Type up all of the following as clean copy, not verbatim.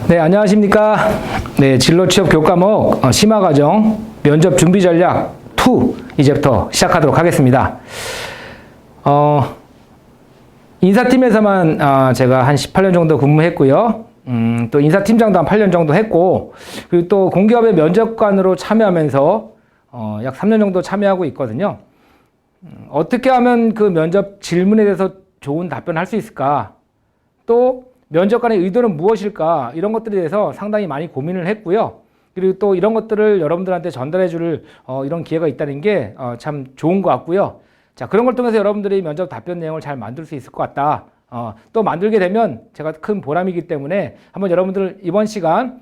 네, 안녕하십니까. 네, 진로 취업 교과목 심화과정 면접 준비 전략 2 이제부터 시작하도록 하겠습니다. 인사팀에서만 제가 한 18년 정도 근무했고요. 또 인사팀장도 한 8년 정도 했고, 그리고 또 공기업의 면접관으로 참여하면서 약 3년 정도 참여하고 있거든요. 어떻게 하면 그 면접 질문에 대해서 좋은 답변을 할 수 있을까? 또 면접관의 의도는 무엇일까? 이런 것들에 대해서 상당히 많이 고민을 했고요. 그리고 또 이런 것들을 여러분들한테 전달해 줄 이런 기회가 있다는 게 참 좋은 것 같고요. 자, 그런 걸 통해서 여러분들이 면접 답변 내용을 잘 만들 수 있을 것 같다. 또 만들게 되면 제가 큰 보람이기 때문에 한번 여러분들 이번 시간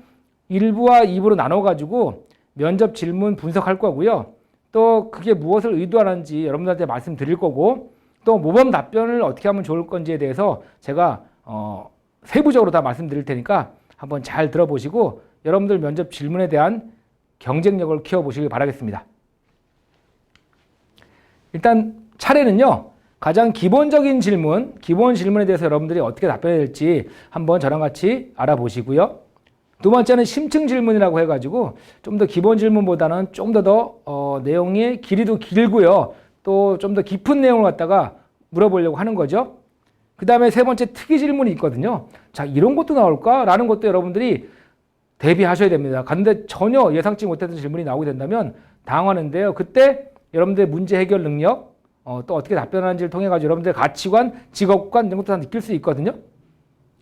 1부와 2부로 나눠가지고 면접 질문 분석할 거고요. 또 그게 무엇을 의도하는지 여러분들한테 말씀드릴 거고, 또 모범 답변을 어떻게 하면 좋을 건지에 대해서 제가 세부적으로 다 말씀드릴 테니까 한번 잘 들어보시고 여러분들 면접 질문에 대한 경쟁력을 키워보시길 바라겠습니다. 일단 차례는요, 가장 기본적인 질문, 기본 질문에 대해서 여러분들이 어떻게 답변해야 될지 한번 저랑 같이 알아보시고요. 두 번째는 심층 질문이라고 해가지고 좀 더 기본 질문보다는 좀 더 내용의 길이도 길고요. 또 좀 더 깊은 내용을 갖다가 물어보려고 하는 거죠. 그 다음에 세 번째 특이 질문이 있거든요. 자, 이런 것도 나올까? 라는 것도 여러분들이 대비하셔야 됩니다. 그런데 전혀 예상치 못했던 질문이 나오게 된다면 당황하는데요. 그때 여러분들의 문제 해결 능력, 또 어떻게 답변하는지를 통해 가지고 여러분들의 가치관, 직업관 이런 것도 다 느낄 수 있거든요.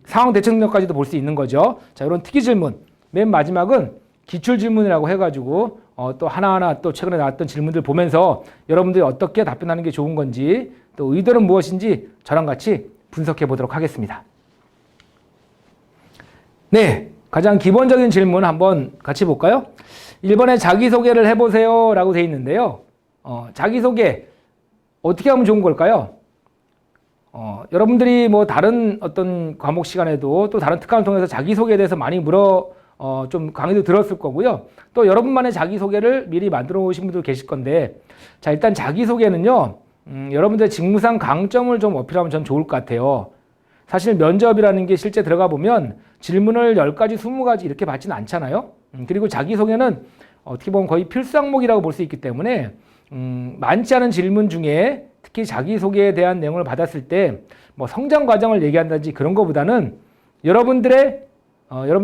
상황 대처 능력까지도 볼 수 있는 거죠. 자, 이런 특이 질문. 맨 마지막은 기출 질문이라고 해가지고 또 하나하나 또 최근에 나왔던 질문들 보면서 여러분들이 어떻게 답변하는 게 좋은 건지, 또 의도는 무엇인지 저랑 같이 분석해 보도록 하겠습니다. 네, 가장 기본적인 질문 한번 같이 볼까요? 1번에 자기소개를 해보세요 라고 되어 있는데요. 자기소개 어떻게 하면 좋은 걸까요? 여러분들이 뭐 다른 어떤 과목 시간에도 또 다른 특강을 통해서 자기소개에 대해서 많이 좀 강의도 들었을 거고요. 또 여러분만의 자기소개를 미리 만들어 오신 분들 계실 건데, 자, 일단 자기소개는요, 여러분들의 직무상 강점을 좀 어필하면 전 좋을 것 같아요. 사실 면접이라는 게 실제 들어가 보면 질문을 10가지, 20가지 이렇게 받지는 않잖아요. 그리고 자기소개는 어떻게 보면 거의 필수 항목이라고 볼 수 있기 때문에 많지 않은 질문 중에 특히 자기소개에 대한 내용을 받았을 때 뭐 성장 과정을 얘기한다든지 그런 것보다는 여러분들의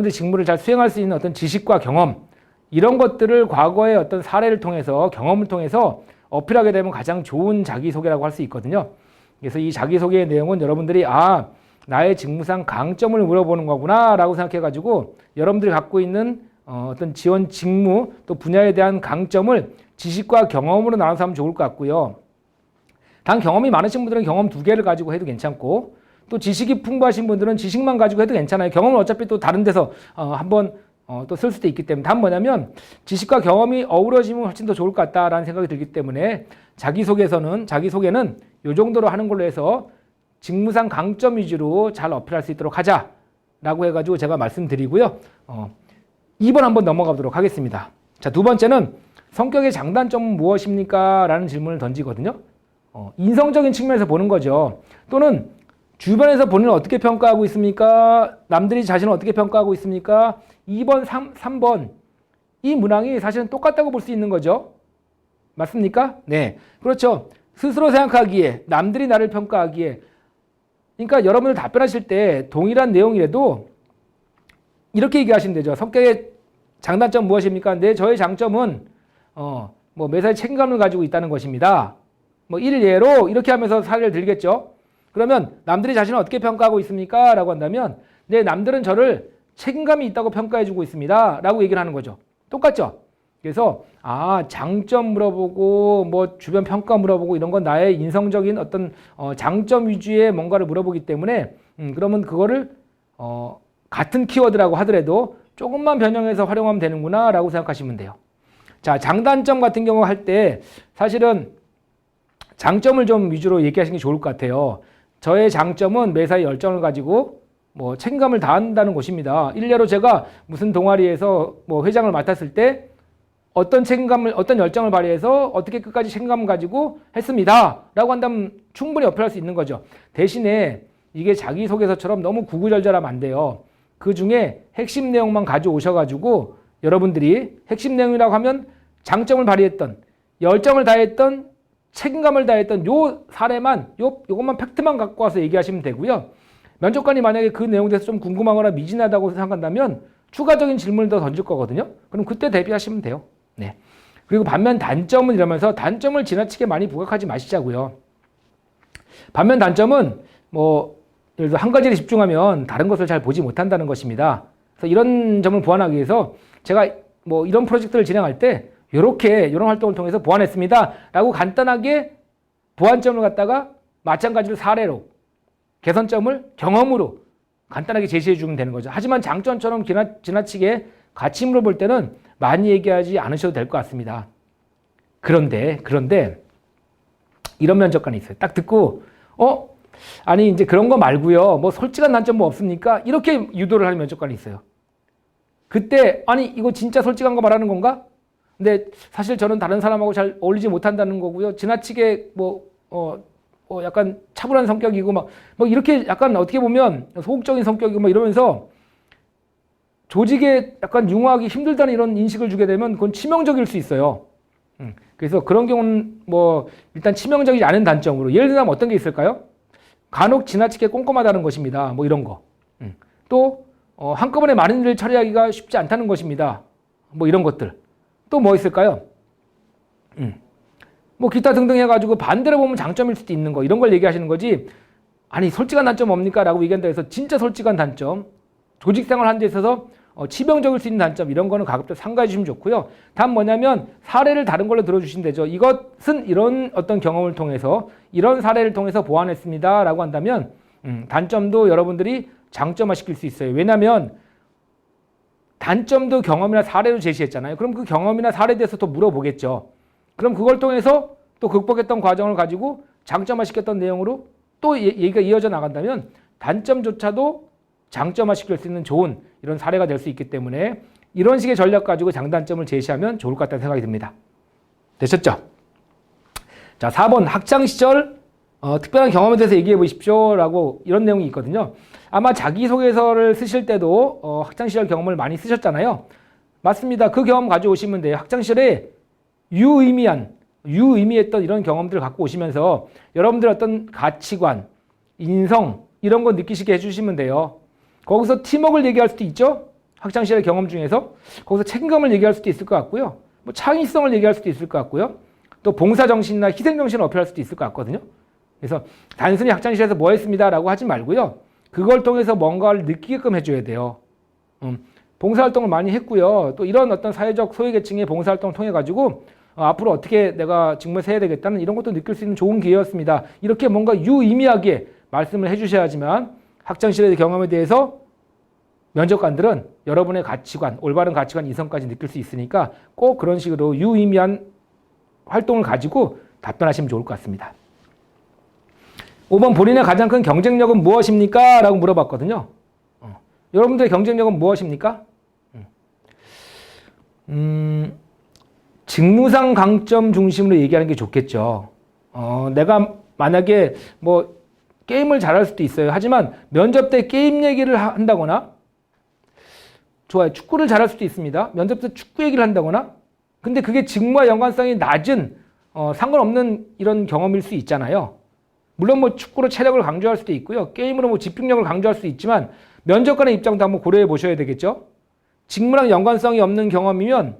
직무를 잘 수행할 수 있는 어떤 지식과 경험, 이런 것들을 과거의 어떤 사례를 통해서, 경험을 통해서 어필하게 되면 가장 좋은 자기소개라고 할 수 있거든요. 그래서 이 자기소개의 내용은 여러분들이 나의 직무상 강점을 물어보는 거구나 라고 생각해가지고 여러분들이 갖고 있는 어떤 지원 직무 또 분야에 대한 강점을 지식과 경험으로 나눠서 하면 좋을 것 같고요. 단 경험이 많으신 분들은 경험 2개를 가지고 해도 괜찮고, 또 지식이 풍부하신 분들은 지식만 가지고 해도 괜찮아요. 경험은 어차피 또 다른 데서 한번 또 쓸 수도 있기 때문에, 단 뭐냐면 지식과 경험이 어우러지면 훨씬 더 좋을 것 같다라는 생각이 들기 때문에 자기소개는 이 정도로 하는 걸로 해서 직무상 강점 위주로 잘 어필할 수 있도록 하자라고 해가지고 제가 말씀드리고요. 2번 한번 넘어가 보도록 하겠습니다. 자, 두 번째는 성격의 장단점은 무엇입니까? 라는 질문을 던지거든요. 인성적인 측면에서 보는 거죠. 또는 주변에서 본인을 어떻게 평가하고 있습니까? 남들이 자신을 어떻게 평가하고 있습니까? 2번, 3번. 이 문항이 사실은 똑같다고 볼 수 있는 거죠. 맞습니까? 네. 그렇죠. 스스로 생각하기에, 남들이 나를 평가하기에. 그러니까 여러분들 답변하실 때 동일한 내용이라도 이렇게 얘기하시면 되죠. 성격의 장단점 무엇입니까? 저의 장점은 뭐 매사에 책임감을 가지고 있다는 것입니다. 뭐 일예로 이렇게 하면서 사례를 들겠죠. 그러면 남들이 자신을 어떻게 평가하고 있습니까? 라고 한다면 남들은 저를 책임감이 있다고 평가해주고 있습니다. 라고 얘기를 하는 거죠. 똑같죠? 그래서 장점 물어보고 뭐 주변 평가 물어보고 이런 건 나의 인성적인 어떤 장점 위주의 뭔가를 물어보기 때문에 그러면 그거를 같은 키워드라고 하더라도 조금만 변형해서 활용하면 되는구나 라고 생각하시면 돼요. 자, 장단점 같은 경우 할 때 사실은 장점을 좀 위주로 얘기하시는 게 좋을 것 같아요. 저의 장점은 매사에 열정을 가지고 뭐 책임감을 다한다는 것입니다. 일례로 제가 무슨 동아리에서 뭐 회장을 맡았을 때 어떤 책임감을, 어떤 열정을 발휘해서 어떻게 끝까지 책임감을 가지고 했습니다. 라고 한다면 충분히 어필할 수 있는 거죠. 대신에 이게 자기소개서처럼 너무 구구절절하면 안 돼요. 그 중에 핵심 내용만 가져오셔가지고 여러분들이 핵심 내용이라고 하면 장점을 발휘했던, 열정을 다했던, 책임감을 다했던 요 사례만, 요것만 팩트만 갖고 와서 얘기하시면 되고요. 면접관이 만약에 그 내용에 대해서 좀 궁금하거나 미진하다고 생각한다면 추가적인 질문을 더 던질 거거든요. 그럼 그때 대비하시면 돼요. 네. 그리고 반면 단점은 이러면서 단점을 지나치게 많이 부각하지 마시자고요. 반면 단점은 예를 들어 한 가지에 집중하면 다른 것을 잘 보지 못한다는 것입니다. 그래서 이런 점을 보완하기 위해서 제가 이런 프로젝트를 진행할 때 이런 활동을 통해서 보완했습니다 라고 간단하게 보완점을 갖다가 마찬가지로 사례로, 개선점을 경험으로 간단하게 제시해 주면 되는 거죠. 하지만 장점처럼 지나치게 같이 물어볼 때는 많이 얘기하지 않으셔도 될 것 같습니다. 그런데 이런 면접관이 있어요. 딱 듣고 아니 이제 그런 거 말고요. 솔직한 단점 없습니까? 이렇게 유도를 하는 면접관이 있어요. 그때 아니 이거 진짜 솔직한 거 말하는 건가? 근데 사실 저는 다른 사람하고 잘 어울리지 못한다는 거고요. 지나치게 약간 차분한 성격이고 이렇게 약간 어떻게 보면 소극적인 성격이고 이러면서 조직에 약간 융화하기 힘들다는 이런 인식을 주게 되면 그건 치명적일 수 있어요. 그래서 그런 경우는 일단 치명적이지 않은 단점으로 예를 들면 어떤 게 있을까요? 간혹 지나치게 꼼꼼하다는 것입니다. 이런 거. 또 한꺼번에 많은 일을 처리하기가 쉽지 않다는 것입니다. 이런 것들. 또 뭐 있을까요? 기타 등등 해가지고 반대로 보면 장점일 수도 있는 거. 이런 걸 얘기하시는 거지. 아니 솔직한 단점 뭡니까? 라고 얘기한다 해서 진짜 솔직한 단점. 조직생활 하는 데 있어서 치명적일 수 있는 단점. 이런 거는 가급적 삼가해 주시면 좋고요. 다음 뭐냐면 사례를 다른 걸로 들어주시면 되죠. 이것은 이런 어떤 경험을 통해서 이런 사례를 통해서 보완했습니다. 라고 한다면 단점도 여러분들이 장점화시킬 수 있어요. 왜냐하면 단점도 경험이나 사례로 제시했잖아요. 그럼 그 경험이나 사례에 대해서 또 물어보겠죠. 그럼 그걸 통해서 또 극복했던 과정을 가지고 장점화시켰던 내용으로 또 얘기가 이어져 나간다면 단점조차도 장점화시킬 수 있는 좋은 이런 사례가 될 수 있기 때문에 이런 식의 전략 가지고 장단점을 제시하면 좋을 것 같다는 생각이 듭니다. 되셨죠? 자, 4번 학창시절 특별한 경험에 대해서 얘기해 보십시오 라고 이런 내용이 있거든요. 아마 자기소개서를 쓰실 때도 학창시절 경험을 많이 쓰셨잖아요. 맞습니다. 그 경험 가져오시면 돼요. 학창시절에 유의미했던 이런 경험들을 갖고 오시면서 여러분들 어떤 가치관, 인성 이런 거 느끼시게 해주시면 돼요. 거기서 팀워크를 얘기할 수도 있죠. 학창시절 경험 중에서 거기서 책임감을 얘기할 수도 있을 것 같고요. 창의성을 얘기할 수도 있을 것 같고요. 또 봉사정신이나 희생정신을 어필할 수도 있을 것 같거든요. 그래서 단순히 학창시절에서 뭐 했습니다 라고 하지 말고요. 그걸 통해서 뭔가를 느끼게끔 해줘야 돼요. 봉사활동을 많이 했고요. 또 이런 어떤 사회적 소외계층의 봉사활동을 통해 가지고 앞으로 어떻게 내가 직무에서 해야 되겠다는 이런 것도 느낄 수 있는 좋은 기회였습니다. 이렇게 뭔가 유의미하게 말씀을 해주셔야지만 학창시절의 경험에 대해서 면접관들은 여러분의 가치관, 올바른 가치관 이성까지 느낄 수 있으니까 꼭 그런 식으로 유의미한 활동을 가지고 답변하시면 좋을 것 같습니다. 5번 본인의 가장 큰 경쟁력은 무엇입니까? 라고 물어봤거든요. 여러분들의 경쟁력은 무엇입니까? 직무상 강점 중심으로 얘기하는 게 좋겠죠. 내가 만약에 게임을 잘할 수도 있어요. 하지만 면접 때 게임 얘기를 한다거나 좋아요. 축구를 잘할 수도 있습니다. 면접 때 축구 얘기를 한다거나 근데 그게 직무와 연관성이 낮은 상관없는 이런 경험일 수 있잖아요. 물론 축구로 체력을 강조할 수도 있고요. 게임으로 집중력을 강조할 수도 있지만 면접관의 입장도 한번 고려해 보셔야 되겠죠. 직무랑 연관성이 없는 경험이면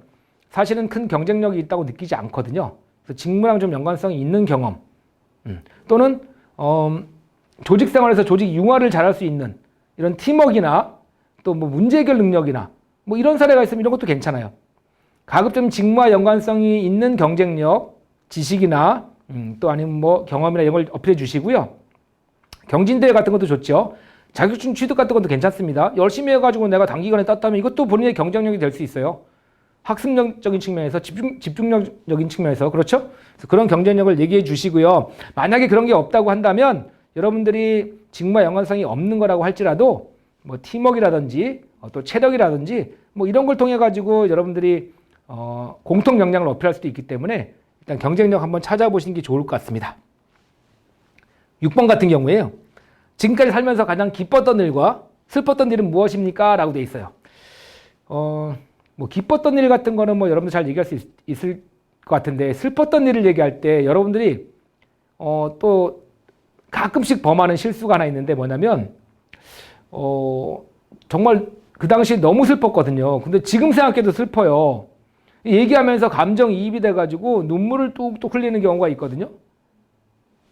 사실은 큰 경쟁력이 있다고 느끼지 않거든요. 그래서 직무랑 좀 연관성이 있는 경험 또는 조직 생활에서 조직 융화를 잘할 수 있는 이런 팀워크나 또 문제 해결 능력이나 이런 사례가 있으면 이런 것도 괜찮아요. 가급적 직무와 연관성이 있는 경쟁력, 지식이나 또 아니면 경험이나 이런 걸 어필해 주시고요. 경진대회 같은 것도 좋죠. 자격증 취득 같은 것도 괜찮습니다. 열심히 해가지고 내가 단기간에 땄다면 이것도 본인의 경쟁력이 될 수 있어요. 학습적인 측면에서 집중력적인 측면에서 그렇죠? 그래서 그런 경쟁력을 얘기해 주시고요. 만약에 그런 게 없다고 한다면 여러분들이 직무와 연관성이 없는 거라고 할지라도 팀워크라든지 또 체력이라든지 이런 걸 통해 가지고 여러분들이 공통 역량을 어필할 수도 있기 때문에 일단 경쟁력 한번 찾아보시는 게 좋을 것 같습니다. 6번 같은 경우에요. 지금까지 살면서 가장 기뻤던 일과 슬펐던 일은 무엇입니까? 라고 돼 있어요. 뭐 기뻤던 일 같은 거는 뭐 여러분들 잘 얘기할 수 있을 것 같은데 슬펐던 일을 얘기할 때 여러분들이 또 가끔씩 범하는 실수가 하나 있는데 뭐냐면 정말 그 당시 너무 슬펐거든요. 근데 지금 생각해도 슬퍼요. 얘기하면서 감정이입이 돼가지고 눈물을 뚝뚝 흘리는 경우가 있거든요.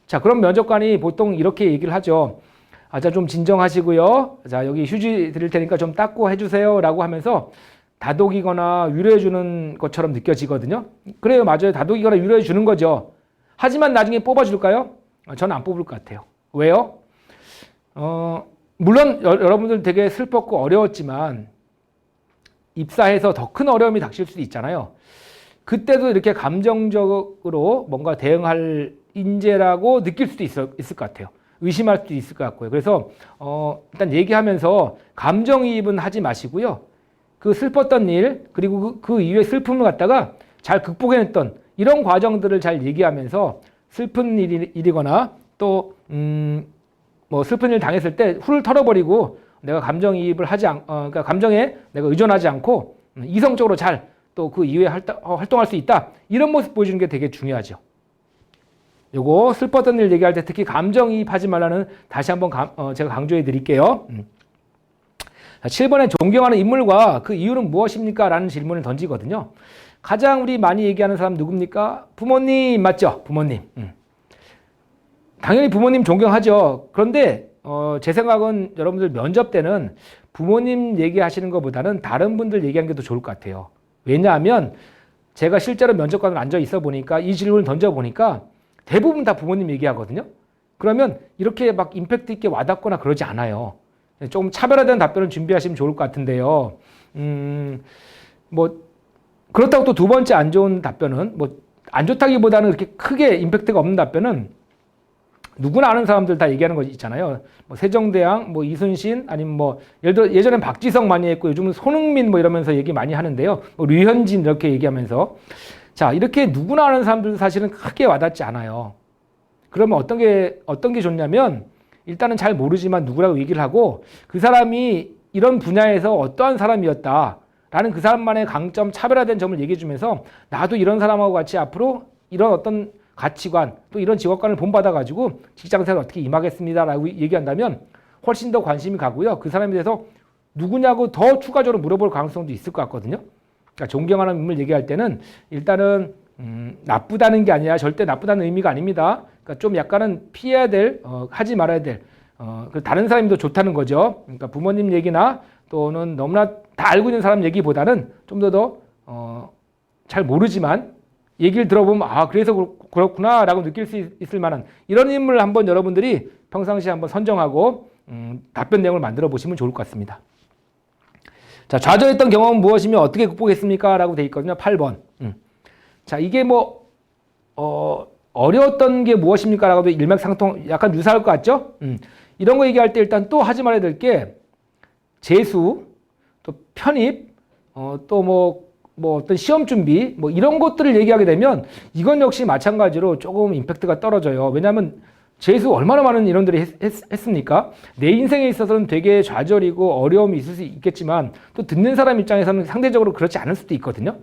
자, 그럼 면접관이 보통 이렇게 얘기를 하죠. 자, 좀 진정하시고요. 자, 여기 휴지 드릴 테니까 좀 닦고 해주세요. 라고 하면서 다독이거나 위로해주는 것처럼 느껴지거든요. 그래요, 맞아요. 다독이거나 위로해주는 거죠. 하지만 나중에 뽑아줄까요? 저는 안 뽑을 것 같아요. 왜요? 물론 여러분들 되게 슬펐고 어려웠지만 입사해서 더 큰 어려움이 닥칠 수도 있잖아요. 그때도 이렇게 감정적으로 뭔가 대응할 인재라고 느낄 수도 있을 것 같아요. 의심할 수도 있을 것 같고요. 그래서 일단 얘기하면서 감정이입은 하지 마시고요. 그 슬펐던 일 그리고 그 이후에 슬픔을 갖다가 잘 극복해냈던 이런 과정들을 잘 얘기하면서 슬픈 일이거나 또 뭐 슬픈 일 당했을 때 훌 털어버리고 내가 감정이입을 그러니까 감정에 내가 의존하지 않고 이성적으로 잘 또 그 이후에 활동할 수 있다. 이런 모습 보여주는 게 되게 중요하죠. 요거 슬펐던 일 얘기할 때 특히 감정이입하지 말라는 다시 한번 제가 강조해 드릴게요. 7번에 존경하는 인물과 그 이유는 무엇입니까? 라는 질문을 던지거든요. 가장 우리 많이 얘기하는 사람 누굽니까? 부모님 맞죠? 부모님. 당연히 부모님 존경하죠. 그런데 제 생각은 여러분들 면접 때는 부모님 얘기하시는 것보다는 다른 분들 얘기하는 게 더 좋을 것 같아요. 왜냐하면 제가 실제로 면접관을 앉아 있어 보니까 이 질문을 던져 보니까 대부분 다 부모님 얘기하거든요. 그러면 이렇게 막 임팩트 있게 와닿거나 그러지 않아요. 좀 차별화된 답변을 준비하시면 좋을 것 같은데요. 뭐 그렇다고 또 두 번째 안 좋은 답변은 뭐 안 좋다기보다는 그렇게 크게 임팩트가 없는 답변은 누구나 아는 사람들 다 얘기하는 거 있잖아요. 뭐 세종대왕, 뭐 이순신, 아니면 뭐 예를 들어 예전엔 박지성 많이 했고 요즘은 손흥민 뭐 이러면서 얘기 많이 하는데요. 뭐 류현진 이렇게 얘기하면서 자 이렇게 누구나 아는 사람들도 사실은 크게 와닿지 않아요. 그러면 어떤 게 좋냐면 일단은 잘 모르지만 누구라고 얘기를 하고 그 사람이 이런 분야에서 어떠한 사람이었다라는 그 사람만의 강점, 차별화된 점을 얘기해 주면서 나도 이런 사람하고 같이 앞으로 이런 어떤 가치관 또 이런 직업관을 본받아가지고 직장생활 어떻게 임하겠습니다라고 얘기한다면 훨씬 더 관심이 가고요. 그 사람에 대해서 누구냐고 더 추가적으로 물어볼 가능성도 있을 것 같거든요. 그러니까 존경하는 인물 얘기할 때는 일단은 나쁘다는 게 아니라 절대 나쁘다는 의미가 아닙니다. 그러니까 좀 약간은 피해야 될, 하지 말아야 될, 다른 사람이 더 좋다는 거죠. 그러니까 부모님 얘기나 또는 너무나 다 알고 있는 사람 얘기보다는 좀 더 잘 모르지만 얘기를 들어보면 그래서 그렇구나 라고 느낄 수 있을 만한 이런 인물을 한번 여러분들이 평상시에 한번 선정하고 답변 내용을 만들어 보시면 좋을 것 같습니다. 자, 좌절했던 경험은 무엇이며 어떻게 극복했습니까? 라고 돼 있거든요. 8번. 자, 이게 뭐 어려웠던 게 무엇입니까? 라고도 일맥상통 약간 유사할 것 같죠? 이런 거 얘기할 때 일단 또 하지 말아야 될 게 재수, 또 편입, 또 뭐 어떤 시험 준비, 뭐 이런 것들을 얘기하게 되면 이건 역시 마찬가지로 조금 임팩트가 떨어져요. 왜냐하면 재수 얼마나 많은 인원들이 했습니까? 내 인생에 있어서는 되게 좌절이고 어려움이 있을 수 있겠지만 또 듣는 사람 입장에서는 상대적으로 그렇지 않을 수도 있거든요.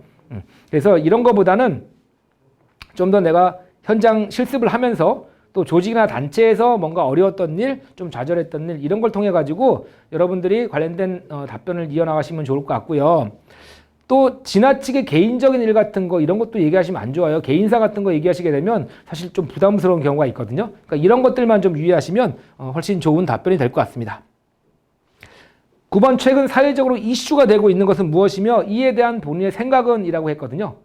그래서 이런 거보다는 좀 더 내가 현장 실습을 하면서 또 조직이나 단체에서 뭔가 어려웠던 일, 좀 좌절했던 일 이런 걸 통해 가지고 여러분들이 관련된 답변을 이어나가시면 좋을 것 같고요. 또 지나치게 개인적인 일 같은 거 이런 것도 얘기하시면 안 좋아요. 개인사 같은 거 얘기하시게 되면 사실 좀 부담스러운 경우가 있거든요. 그러니까 이런 것들만 좀 유의하시면 훨씬 좋은 답변이 될 것 같습니다. 9번 최근 사회적으로 이슈가 되고 있는 것은 무엇이며 이에 대한 본인의 생각은? 이라고 했거든요.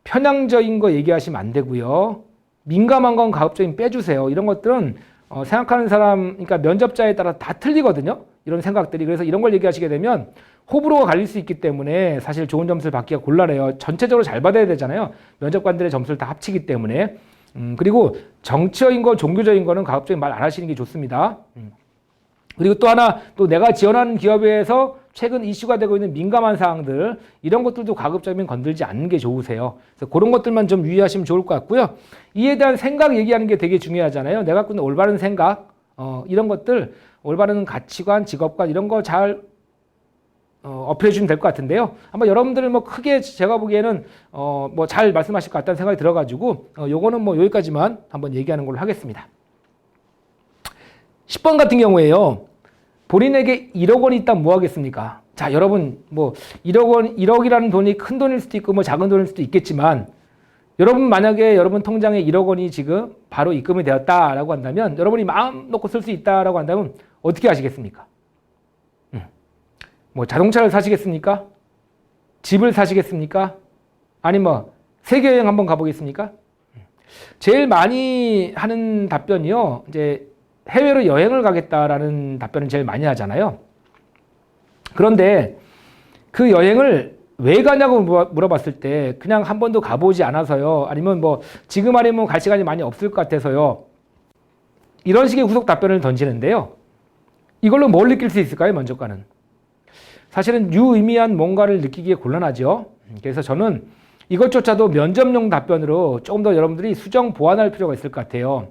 편향적인 거 얘기하시면 안 되고요. 민감한 건 가급적이면 빼주세요. 이런 것들은 생각하는 사람, 그러니까 면접자에 따라 다 틀리거든요. 이런 생각들이. 그래서 이런 걸 얘기하시게 되면 호불호가 갈릴 수 있기 때문에 사실 좋은 점수를 받기가 곤란해요. 전체적으로 잘 받아야 되잖아요. 면접관들의 점수를 다 합치기 때문에. 그리고 정치적인 거, 종교적인 거는 가급적이면 말 안 하시는 게 좋습니다. 그리고 또 하나, 또 내가 지원하는 기업에서 최근 이슈가 되고 있는 민감한 사항들, 이런 것들도 가급적이면 건들지 않는 게 좋으세요. 그래서 그런 것들만 좀 유의하시면 좋을 것 같고요. 이에 대한 생각 얘기하는 게 되게 중요하잖아요. 내가 갖고 있는 올바른 생각, 이런 것들 올바른 가치관, 직업관 이런 거 잘 어필해 주면 될 것 같은데요. 한번 여러분들 뭐 크게 제가 보기에는 뭐 잘 말씀하실 것 같다는 생각이 들어가지고 요거는 뭐 여기까지만 한번 얘기하는 걸로 하겠습니다. 10번 같은 경우에요. 본인에게 1억 원이 있다면 뭐 하겠습니까? 자, 여러분 뭐 1억 원, 1억이라는 돈이 큰 돈일 수도 있고 뭐 작은 돈일 수도 있겠지만 여러분 만약에 여러분 통장에 1억 원이 지금 바로 입금이 되었다라고 한다면 여러분이 마음 놓고 쓸 수 있다라고 한다면 어떻게 하시겠습니까? 뭐 자동차를 사시겠습니까? 집을 사시겠습니까? 아니 뭐 세계여행 한번 가보겠습니까? 제일 많이 하는 답변이요. 이제 해외로 여행을 가겠다라는 답변을 제일 많이 하잖아요. 그런데 그 여행을 왜 가냐고 물어봤을 때 그냥 한 번도 가보지 않아서요. 아니면 뭐 지금 아니면 갈 시간이 많이 없을 것 같아서요. 이런 식의 후속 답변을 던지는데요. 이걸로 뭘 느낄 수 있을까요? 먼저가는. 사실은 유의미한 뭔가를 느끼기에 곤란하죠. 그래서 저는 이것조차도 면접용 답변으로 조금 더 여러분들이 수정 보완할 필요가 있을 것 같아요.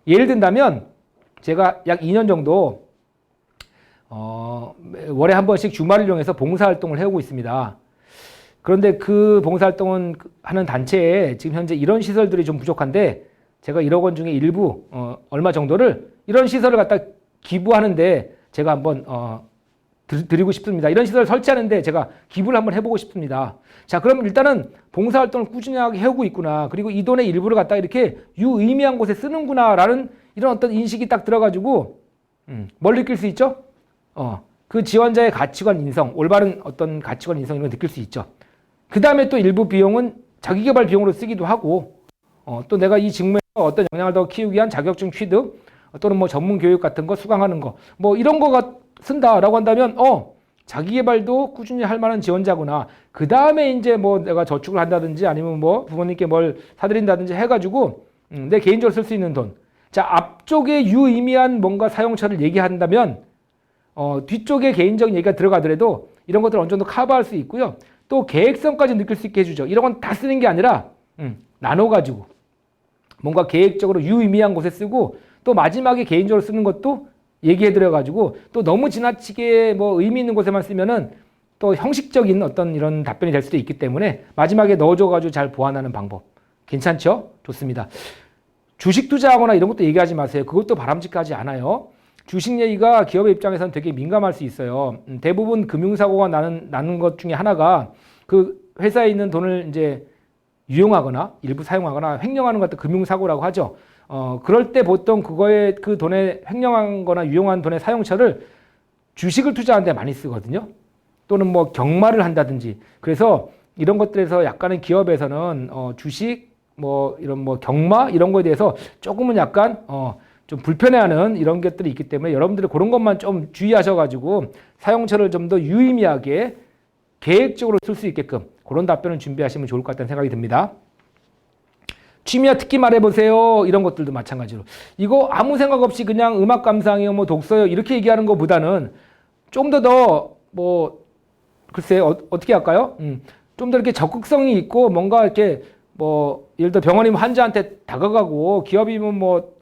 예를 든다면 제가 약 2년 정도 월에 한 번씩 주말을 이용해서 봉사활동을 해오고 있습니다. 그런데 그 봉사활동은 하는 단체에 지금 현재 이런 시설들이 좀 부족한데 제가 1억 원 중에 일부 얼마 정도를 이런 시설을 갖다 기부하는데 제가 한번 드리고 싶습니다. 이런 시설을 설치하는데 제가 기부를 한번 해보고 싶습니다. 자, 그럼 일단은 봉사활동을 꾸준히 해오고 있구나. 그리고 이 돈의 일부를 갖다가 이렇게 유의미한 곳에 쓰는구나라는 이런 어떤 인식이 딱 들어가지고 뭘 느낄 수 있죠? 그 지원자의 가치관 인성, 올바른 어떤 가치관 인성 이런 걸 느낄 수 있죠. 그 다음에 또 일부 비용은 자기개발 비용으로 쓰기도 하고 또 내가 이 직무에서 어떤 역량을 더 키우기 위한 자격증 취득 또는 뭐 전문 교육 같은 거 수강하는 거 뭐 이런 거가 쓴다라고 한다면 자기개발도 꾸준히 할 만한 지원자구나. 그 다음에 이제 뭐 내가 저축을 한다든지 아니면 뭐 부모님께 뭘 사드린다든지 해가지고 내 개인적으로 쓸 수 있는 돈. 자, 앞쪽에 유의미한 뭔가 사용처를 얘기한다면 뒤쪽에 개인적인 얘기가 들어가더라도 이런 것들을 어느 정도 커버할 수 있고요. 또 계획성까지 느낄 수 있게 해주죠. 이런 건 다 쓰는 게 아니라 나눠가지고 뭔가 계획적으로 유의미한 곳에 쓰고 또 마지막에 개인적으로 쓰는 것도 얘기해드려가지고 또 너무 지나치게 뭐 의미 있는 곳에만 쓰면은 또 형식적인 어떤 이런 답변이 될 수도 있기 때문에 마지막에 넣어줘가지고 잘 보완하는 방법. 괜찮죠? 좋습니다. 주식 투자하거나 이런 것도 얘기하지 마세요. 그것도 바람직하지 않아요. 주식 얘기가 기업의 입장에서는 되게 민감할 수 있어요. 대부분 금융사고가 나는 것 중에 하나가 그 회사에 있는 돈을 이제 유용하거나 일부 사용하거나 횡령하는 것도 금융사고라고 하죠. 그럴 때 보통 그거에 그 돈에 횡령한 거나 유용한 돈의 사용처를 주식을 투자하는 데 많이 쓰거든요. 또는 뭐 경마를 한다든지. 그래서 이런 것들에서 약간은 기업에서는 주식 뭐 이런 뭐 경마 이런 거에 대해서 조금은 약간 좀 불편해하는 이런 것들이 있기 때문에 여러분들이 그런 것만 좀 주의하셔가지고 사용처를 좀 더 유의미하게 계획적으로 쓸 수 있게끔 그런 답변을 준비하시면 좋을 것 같다는 생각이 듭니다. 취미와 특기 말해보세요. 이런 것들도 마찬가지로. 이거 아무 생각 없이 그냥 음악 감상이요, 뭐 독서요, 이렇게 얘기하는 것보다는 좀 더 뭐, 글쎄, 어떻게 할까요? 좀 더 이렇게 적극성이 있고 뭔가 이렇게 뭐, 예를 들어 병원이면 환자한테 다가가고 기업이면 뭐,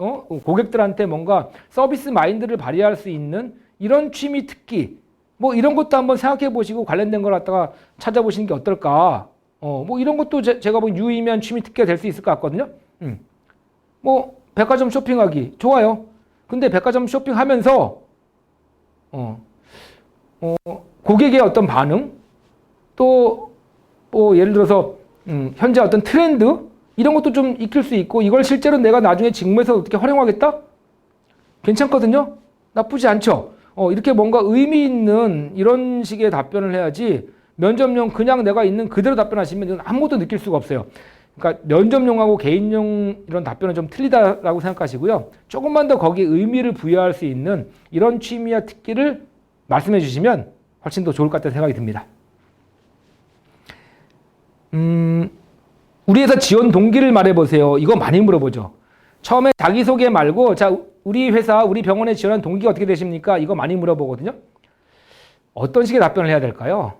고객들한테 뭔가 서비스 마인드를 발휘할 수 있는 이런 취미 특기, 뭐 이런 것도 한번 생각해 보시고 관련된 걸 갖다가 찾아보시는 게 어떨까? 뭐 이런 것도 제가 보기엔 유의미한 취미 특기가 될 수 있을 것 같거든요. 뭐 백화점 쇼핑하기 좋아요. 근데 백화점 쇼핑하면서 고객의 어떤 반응 또 뭐 예를 들어서 현재 어떤 트렌드 이런 것도 좀 익힐 수 있고 이걸 실제로 내가 나중에 직무에서 어떻게 활용하겠다? 괜찮거든요. 나쁘지 않죠. 이렇게 뭔가 의미 있는 이런 식의 답변을 해야지 면접용 그냥 내가 있는 그대로 답변하시면 이건 아무것도 느낄 수가 없어요. 그러니까 면접용하고 개인용 이런 답변은 좀 틀리다라고 생각하시고요. 조금만 더 거기에 의미를 부여할 수 있는 이런 취미와 특기를 말씀해 주시면 훨씬 더 좋을 것 같다는 생각이 듭니다. 우리 회사 지원 동기를 말해보세요. 이거 많이 물어보죠. 처음에 자기소개 말고 자 우리 회사 우리 병원에 지원한 동기가 어떻게 되십니까? 이거 많이 물어보거든요. 어떤 식의 답변을 해야 될까요?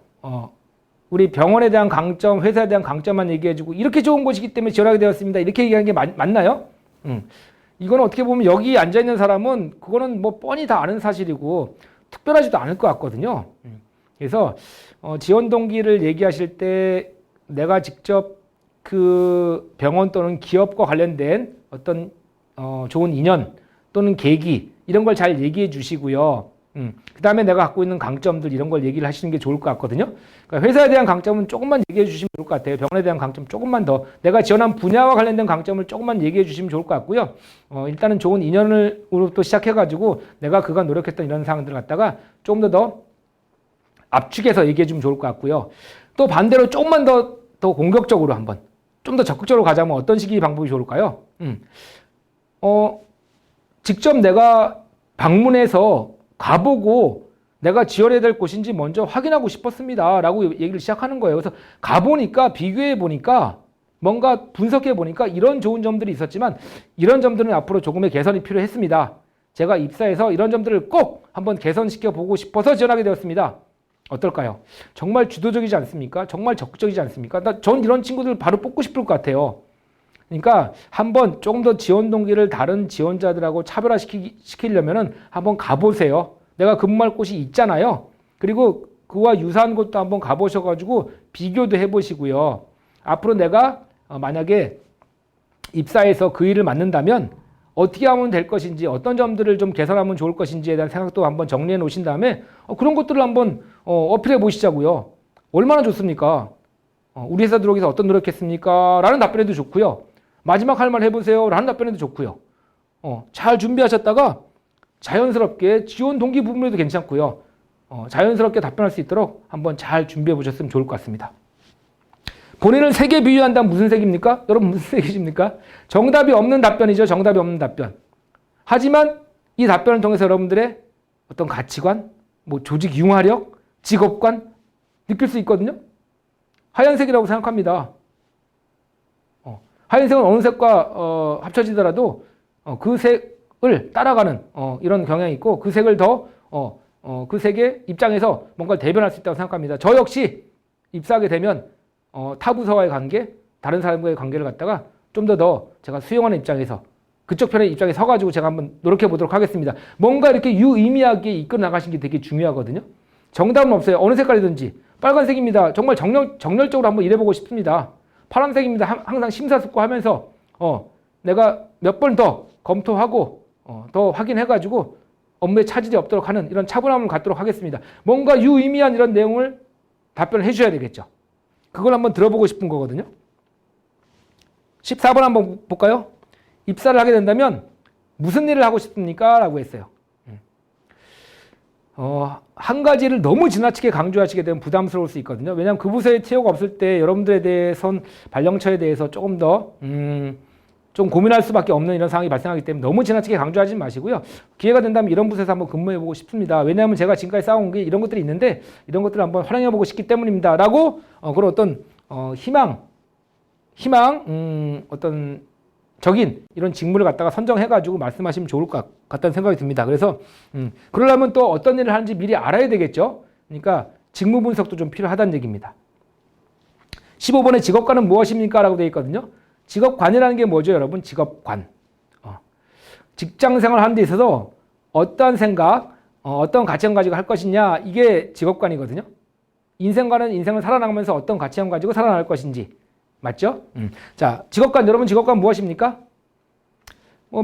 우리 병원에 대한 강점, 회사에 대한 강점만 얘기해주고 이렇게 좋은 곳이기 때문에 지원하게 되었습니다. 이렇게 얘기하는 게 맞나요? 이거는 어떻게 보면 여기 앉아 있는 사람은 그거는 뭐 뻔히 다 아는 사실이고 특별하지도 않을 것 같거든요. 그래서 지원 동기를 얘기하실 때 내가 직접 그 병원 또는 기업과 관련된 어떤 좋은 인연 또는 계기 이런 걸 잘 얘기해 주시고요. 그 다음에 내가 갖고 있는 강점들 이런 걸 얘기를 하시는 게 좋을 것 같거든요. 그러니까 회사에 대한 강점은 조금만 얘기해 주시면 좋을 것 같아요. 병원에 대한 강점 조금만 더, 내가 지원한 분야와 관련된 강점을 조금만 얘기해 주시면 좋을 것 같고요. 일단은 좋은 인연으로부터 시작해가지고 내가 그간 노력했던 이런 사항들을 갖다가 조금 더 압축해서 얘기해 주면 좋을 것 같고요. 또 반대로 조금만 더 공격적으로 한번 좀 더 적극적으로 가자면 어떤 식의 방법이 좋을까요? 직접 내가 방문해서 가보고 내가 지원해야 될 곳인지 먼저 확인하고 싶었습니다 라고 얘기를 시작하는 거예요. 그래서 가보니까 비교해 보니까 뭔가 분석해 보니까 이런 좋은 점들이 있었지만 이런 점들은 앞으로 조금의 개선이 필요했습니다. 제가 입사해서 이런 점들을 꼭 한번 개선시켜 보고 싶어서 지원하게 되었습니다. 어떨까요? 정말 주도적이지 않습니까? 정말 적극적이지 않습니까? 전 이런 친구들 바로 뽑고 싶을 것 같아요. 그러니까 한번 조금 더 지원 동기를 다른 지원자들하고 차별화시키려면은 한번 가보세요. 내가 근무할 곳이 있잖아요. 그리고 그와 유사한 곳도 한번 가보셔가지고 비교도 해보시고요. 앞으로 내가 만약에 입사해서 그 일을 맡는다면 어떻게 하면 될 것인지, 어떤 점들을 좀 개선하면 좋을 것인지에 대한 생각도 한번 정리해 놓으신 다음에 그런 것들을 한번 어필해 보시자고요. 얼마나 좋습니까? 우리 회사 들어오기 위해서 어떤 노력했습니까? 라는 답변해도 좋고요. 마지막 할 말 해보세요 라는 답변해도 좋고요. 잘 준비하셨다가 자연스럽게 지원 동기 부분에도 괜찮고요. 자연스럽게 답변할 수 있도록 한번 잘 준비해 보셨으면 좋을 것 같습니다. 본인을 색에 비유한다면 무슨 색입니까? 여러분 무슨 색이십니까? 정답이 없는 답변이죠. 정답이 없는 답변. 하지만 이 답변을 통해서 여러분들의 어떤 가치관, 뭐 조직 융화력, 직업관 느낄 수 있거든요. 하얀색이라고 생각합니다. 하얀색은 어느 색과 합쳐지더라도 그 색을 따라가는 이런 경향이 있고 그 색을 그 색의 입장에서 뭔가를 대변할 수 있다고 생각합니다. 저 역시 입사하게 되면 타 부서와의 관계, 다른 사람과의 관계를 갖다가 좀 더 제가 수용하는 입장에서 그쪽 편의 입장에 서가지고 제가 한번 노력해 보도록 하겠습니다. 뭔가 이렇게 유의미하게 이끌어 나가신 게 되게 중요하거든요. 정답은 없어요. 어느 색깔이든지. 빨간색입니다. 정말 정열적으로 한번 일해보고 싶습니다. 파란색입니다. 항상 심사숙고하면서 내가 몇 번 더 검토하고 더 확인해가지고 업무에 차질이 없도록 하는 이런 차분함을 갖도록 하겠습니다. 뭔가 유의미한 이런 내용을 답변을 해주셔야 되겠죠. 그걸 한번 들어보고 싶은 거거든요. 14번 한번 볼까요? 입사를 하게 된다면 무슨 일을 하고 싶습니까? 라고 했어요. 한 가지를 너무 지나치게 강조하시게 되면 부담스러울 수 있거든요. 왜냐하면 그 부서에 티오가 없을 때 여러분들에 대해선 발령처에 대해서 조금 더 좀 고민할 수밖에 없는 이런 상황이 발생하기 때문에 너무 지나치게 강조하지 마시고요. 기회가 된다면 이런 부서에서 한번 근무해보고 싶습니다. 왜냐하면 제가 지금까지 쌓아온 게 이런 것들이 있는데 이런 것들을 한번 활용해보고 싶기 때문입니다. 라고 그런 어떤 희망 어떤 적인 이런 직무를 갖다가 선정해가지고 말씀하시면 좋을 것 같다는 생각이 듭니다. 그래서 그러려면 또 어떤 일을 하는지 미리 알아야 되겠죠. 그러니까 직무 분석도 좀 필요하다는 얘기입니다. 15번에 직업관은 무엇입니까? 라고 되어 있거든요. 직업관이라는 게 뭐죠, 여러분? 직업관. 직장생활 하는 데 있어서 어떠한 생각, 어떤 가치관 가지고 할 것이냐, 이게 직업관이거든요. 인생관은 인생을 살아나가면서 어떤 가치관 가지고 살아날 것인지. 맞죠? 자, 직업관, 여러분 직업관 무엇입니까?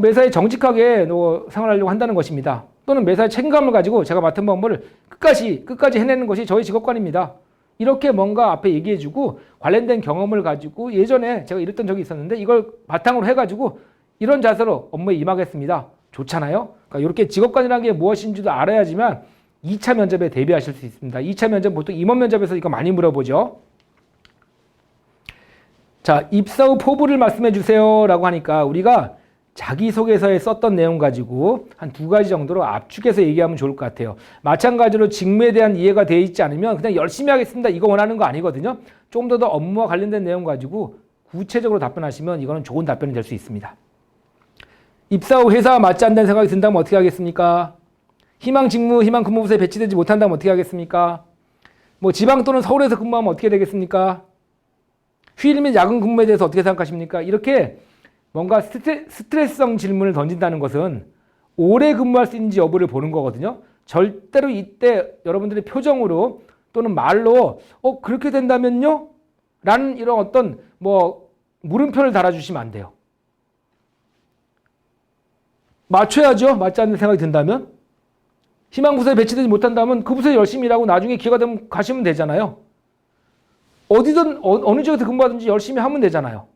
매사에 정직하게 생활하려고 한다는 것입니다. 또는 매사에 책임감을 가지고 제가 맡은 업무를 끝까지 해내는 것이 저희 직업관입니다. 이렇게 뭔가 앞에 얘기해주고 관련된 경험을 가지고 예전에 제가 이랬던 적이 있었는데 이걸 바탕으로 해가지고 이런 자세로 업무에 임하겠습니다. 좋잖아요? 그러니까 이렇게 직업관이라는 게 무엇인지도 알아야지만 2차 면접에 대비하실 수 있습니다. 2차 면접 보통 임원 면접에서 이거 많이 물어보죠. 자, 입사 후 포부를 말씀해 주세요 라고 하니까 우리가 자기소개서에 썼던 내용 가지고 한 2가지 정도로 압축해서 얘기하면 좋을 것 같아요. 마찬가지로 직무에 대한 이해가 되어 있지 않으면 그냥 열심히 하겠습니다. 이거 원하는 거 아니거든요. 좀 더 업무와 관련된 내용 가지고 구체적으로 답변하시면 이거는 좋은 답변이 될 수 있습니다. 입사 후 회사와 맞지 않는다는 생각이 든다면 어떻게 하겠습니까? 희망 직무, 희망 근무부서에 배치되지 못한다면 어떻게 하겠습니까? 지방 또는 서울에서 근무하면 어떻게 되겠습니까? 휴일 및 야근 근무에 대해서 어떻게 생각하십니까? 이렇게 뭔가 스트레스성 질문을 던진다는 것은 오래 근무할 수 있는지 여부를 보는 거거든요. 절대로 이때 여러분들의 표정으로 또는 말로 그렇게 된다면요? 라는 이런 어떤 물음표를 달아주시면 안 돼요. 맞춰야죠. 맞지 않는 생각이 든다면. 희망 부서에 배치되지 못한다면 그 부서에 열심히 일하고 나중에 기회가 되면 가시면 되잖아요. 어디든 어느 지역에서 근무하든지 열심히 하면 되잖아요.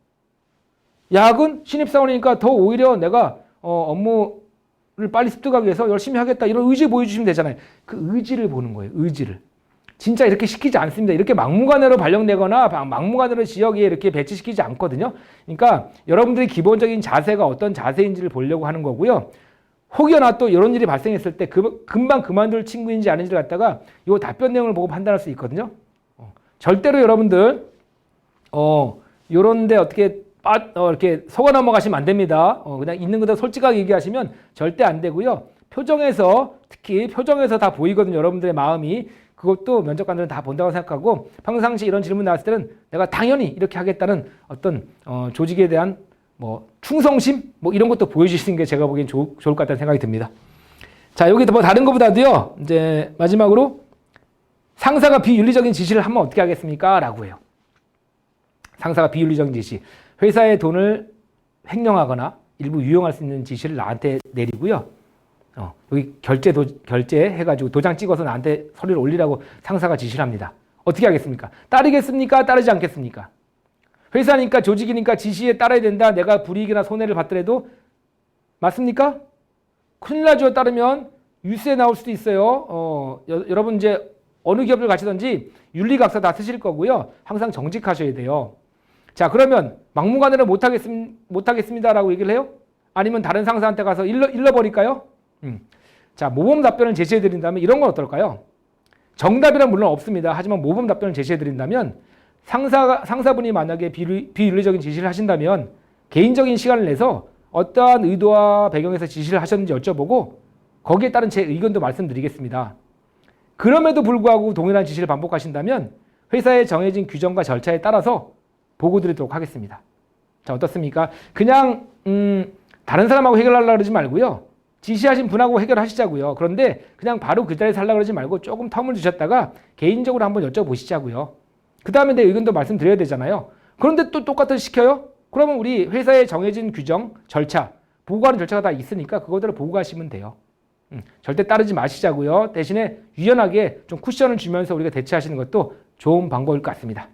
야근 신입사원이니까 더 오히려 내가 업무를 빨리 습득하기 위해서 열심히 하겠다 이런 의지 보여주시면 되잖아요. 그 의지를 보는 거예요. 의지를. 진짜 이렇게 시키지 않습니다. 이렇게 막무가내로 발령되거나 막무가내로 지역에 이렇게 배치시키지 않거든요. 그러니까 여러분들의 기본적인 자세가 어떤 자세인지를 보려고 하는 거고요. 혹여나 또 이런 일이 발생했을 때 금방 그만둘 친구인지 아닌지를 갖다가 이 답변 내용을 보고 판단할 수 있거든요. 절대로 여러분들 요런데 어떻게 이렇게 속아 넘어가시면 안 됩니다. 그냥 있는 그대로 솔직하게 얘기하시면 절대 안 되고요. 특히 표정에서 다 보이거든요. 여러분들의 마음이. 그것도 면접관들은 다 본다고 생각하고 평상시 이런 질문 나왔을 때는 내가 당연히 이렇게 하겠다는 어떤 조직에 대한 충성심 이런 것도 보여주시는 게 제가 보기엔 좋을 것 같다는 생각이 듭니다. 자, 여기 다른 것보다도요. 이제 마지막으로 상사가 비윤리적인 지시를 하면 어떻게 하겠습니까? 라고 해요. 상사가 비윤리적인 지시. 회사의 돈을 횡령하거나 일부 유용할 수 있는 지시를 나한테 내리고요. 여기 결제 해가지고 도장 찍어서 나한테 서류를 올리라고 상사가 지시를 합니다. 어떻게 하겠습니까? 따르겠습니까? 따르지 않겠습니까? 회사니까 조직이니까 지시에 따라야 된다. 내가 불이익이나 손해를 받더라도 맞습니까? 큰일 나죠. 따르면 뉴스에 나올 수도 있어요. 여러분 이제 어느 기업을 가시든지 윤리각서 다 쓰실 거고요. 항상 정직하셔야 돼요. 자, 그러면 막무가내로 못하겠습니다라고 얘기를 해요? 아니면 다른 상사한테 가서 일러버릴까요? 자, 모범 답변을 제시해드린다면 이런 건 어떨까요? 정답이란 물론 없습니다. 하지만 모범 답변을 제시해드린다면 상사분이 만약에 비윤리적인 지시를 하신다면 개인적인 시간을 내서 어떠한 의도와 배경에서 지시를 하셨는지 여쭤보고 거기에 따른 제 의견도 말씀드리겠습니다. 그럼에도 불구하고 동일한 지시를 반복하신다면 회사에 정해진 규정과 절차에 따라서 보고드리도록 하겠습니다. 자, 어떻습니까? 그냥 다른 사람하고 해결하려고 그러지 말고요. 지시하신 분하고 해결하시자고요. 그런데 그냥 바로 그 자리에서 하려고 그러지 말고 조금 텀을 주셨다가 개인적으로 한번 여쭤보시자고요. 그 다음에 내 의견도 말씀드려야 되잖아요. 그런데 또 똑같은 시켜요? 그러면 우리 회사에 정해진 규정, 절차, 보고하는 절차가 다 있으니까 그거대로 보고하시면 돼요. 절대 따르지 마시자고요. 대신에 유연하게 좀 쿠션을 주면서 우리가 대처하시는 것도 좋은 방법일 것 같습니다.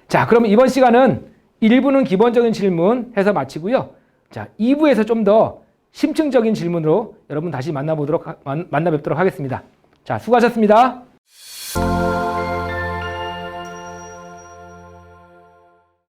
자, 그러면 이번 시간은 1부는 기본적인 질문 해서 마치고요. 자, 2부에서 좀 더 심층적인 질문으로 여러분 다시 만나뵙도록 하겠습니다. 자, 수고하셨습니다.